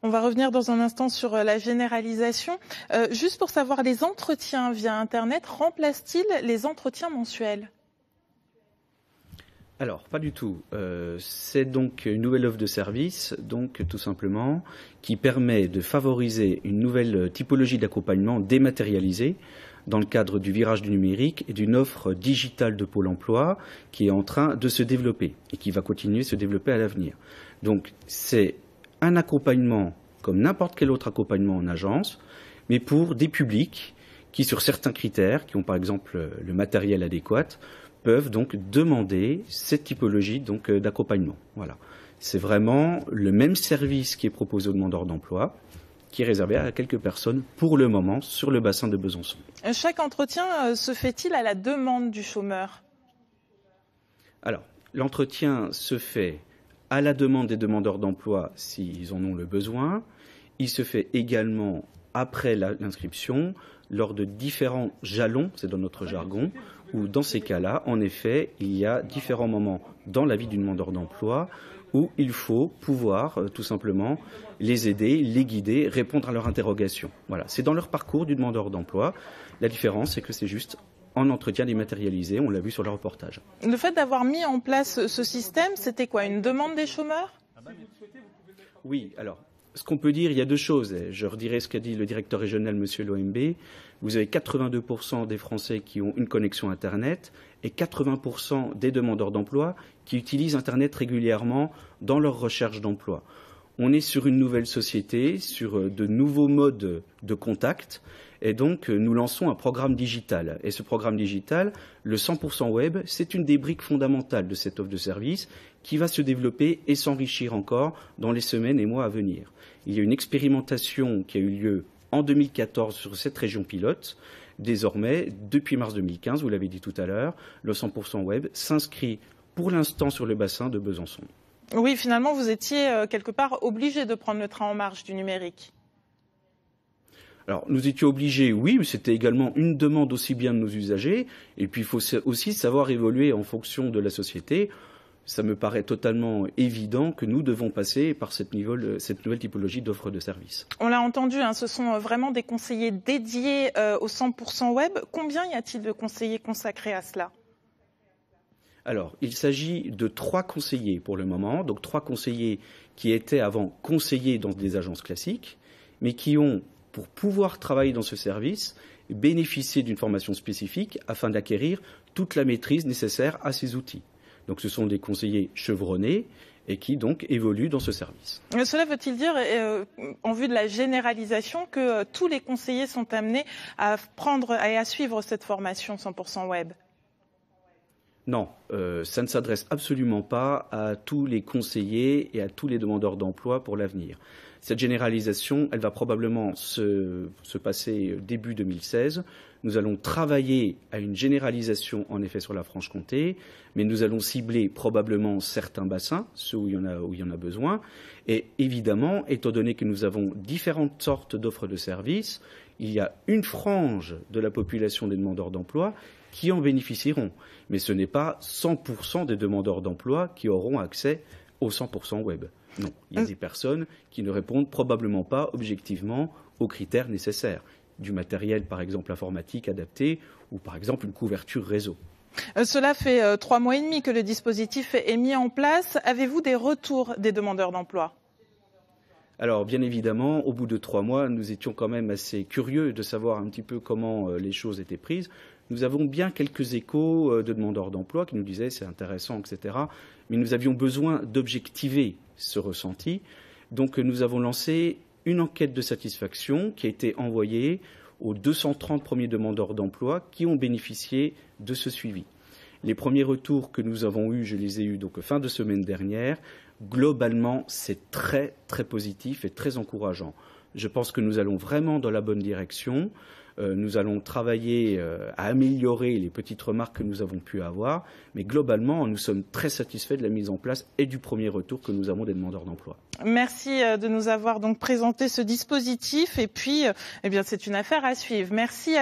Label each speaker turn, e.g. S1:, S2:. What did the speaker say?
S1: On va revenir dans un instant sur la généralisation. Juste pour savoir, les entretiens via Internet remplacent-ils les entretiens mensuels ?
S2: Alors, pas du tout. C'est donc une nouvelle offre de service, donc tout simplement, qui permet de favoriser une nouvelle typologie d'accompagnement dématérialisé dans le cadre du virage du numérique et d'une offre digitale de Pôle emploi qui est en train de se développer et qui va continuer de se développer à l'avenir. Donc, c'est un accompagnement comme n'importe quel autre accompagnement en agence, mais pour des publics qui, sur certains critères, qui ont par exemple le matériel adéquat, peuvent donc demander cette typologie donc d'accompagnement. Voilà. C'est vraiment le même service qui est proposé aux demandeurs d'emploi, qui est réservé à quelques personnes pour le moment sur le bassin de Besançon.
S1: Chaque entretien se fait-il à la demande du chômeur ?
S2: Alors, l'entretien se fait à la demande des demandeurs d'emploi s'ils en ont le besoin. Il se fait également après l'inscription, lors de différents jalons, c'est dans notre jargon, où dans ces cas-là, en effet, il y a différents moments dans la vie du demandeur d'emploi où il faut pouvoir tout simplement les aider, les guider, répondre à leurs interrogations. Voilà, c'est dans leur parcours du demandeur d'emploi. La différence, c'est que c'est juste en entretien dématérialisé, on l'a vu sur le reportage.
S1: Le fait d'avoir mis en place ce système, c'était quoi, une demande des chômeurs ?
S2: Oui, alors, ce qu'on peut dire, il y a deux choses. Je redirai ce qu'a dit le directeur régional, M. Loembe. Vous avez 82% des Français qui ont une connexion Internet et 80% des demandeurs d'emploi qui utilisent Internet régulièrement dans leur recherche d'emploi. On est sur une nouvelle société, sur de nouveaux modes de contact. Et donc, nous lançons un programme digital. Et ce programme digital, le 100% web, c'est une des briques fondamentales de cette offre de service qui va se développer et s'enrichir encore dans les semaines et mois à venir. Il y a une expérimentation qui a eu lieu en 2014 sur cette région pilote. Désormais, depuis mars 2015, vous l'avez dit tout à l'heure, le 100% web s'inscrit pour l'instant sur le bassin de Besançon.
S1: Oui, finalement, vous étiez quelque part obligé de prendre le train en marche du numérique.
S2: Alors, nous étions obligés, oui, mais c'était également une demande aussi bien de nos usagers. Et puis, il faut aussi savoir évoluer en fonction de la société. Ça me paraît totalement évident que nous devons passer par cette nouvelle typologie d'offres de services.
S1: On l'a entendu, ce sont vraiment des conseillers dédiés au 100% web. Combien y a-t-il de conseillers consacrés à cela ?
S2: Alors, il s'agit de 3 conseillers pour le moment. Donc, 3 conseillers qui étaient avant conseillers dans des agences classiques, mais qui ont, pour pouvoir travailler dans ce service, bénéficié d'une formation spécifique afin d'acquérir toute la maîtrise nécessaire à ces outils. Donc ce sont des conseillers chevronnés et qui donc évoluent dans ce service.
S1: Cela veut-il dire, en vue de la généralisation, que tous les conseillers sont amenés à prendre et à suivre cette formation 100% web ?
S2: Non, ça ne s'adresse absolument pas à tous les conseillers et à tous les demandeurs d'emploi pour l'avenir. Cette généralisation, elle va probablement se passer début 2016. Nous allons travailler à une généralisation, en effet, sur la Franche-Comté, mais nous allons cibler probablement certains bassins, ceux où il y en a besoin. Et évidemment, étant donné que nous avons différentes sortes d'offres de services, il y a une frange de la population des demandeurs d'emploi qui en bénéficieront. Mais ce n'est pas 100% des demandeurs d'emploi qui auront accès au 100% web. Non, il y a des personnes qui ne répondent probablement pas objectivement aux critères nécessaires. Du matériel, par exemple, informatique adapté ou, par exemple, une couverture réseau.
S1: Cela fait 3 mois et demi que le dispositif est mis en place. Avez-vous des retours des demandeurs d'emploi ?
S2: Alors, bien évidemment, au bout de 3 mois, nous étions quand même assez curieux de savoir un petit peu comment les choses étaient prises. Nous avons bien quelques échos de demandeurs d'emploi qui nous disaient c'est intéressant, etc. Mais nous avions besoin d'objectiver ce ressenti. Donc, nous avons lancé une enquête de satisfaction qui a été envoyée aux 230 premiers demandeurs d'emploi qui ont bénéficié de ce suivi. Les premiers retours que nous avons eus, je les ai eus donc fin de semaine dernière. Globalement, c'est très, très positif et très encourageant. Je pense que nous allons vraiment dans la bonne direction. Nous allons travailler à améliorer les petites remarques que nous avons pu avoir. Mais globalement, nous sommes très satisfaits de la mise en place et du premier retour que nous avons des demandeurs d'emploi.
S1: Merci de nous avoir donc présenté ce dispositif. Et puis, c'est une affaire à suivre. Merci à vous.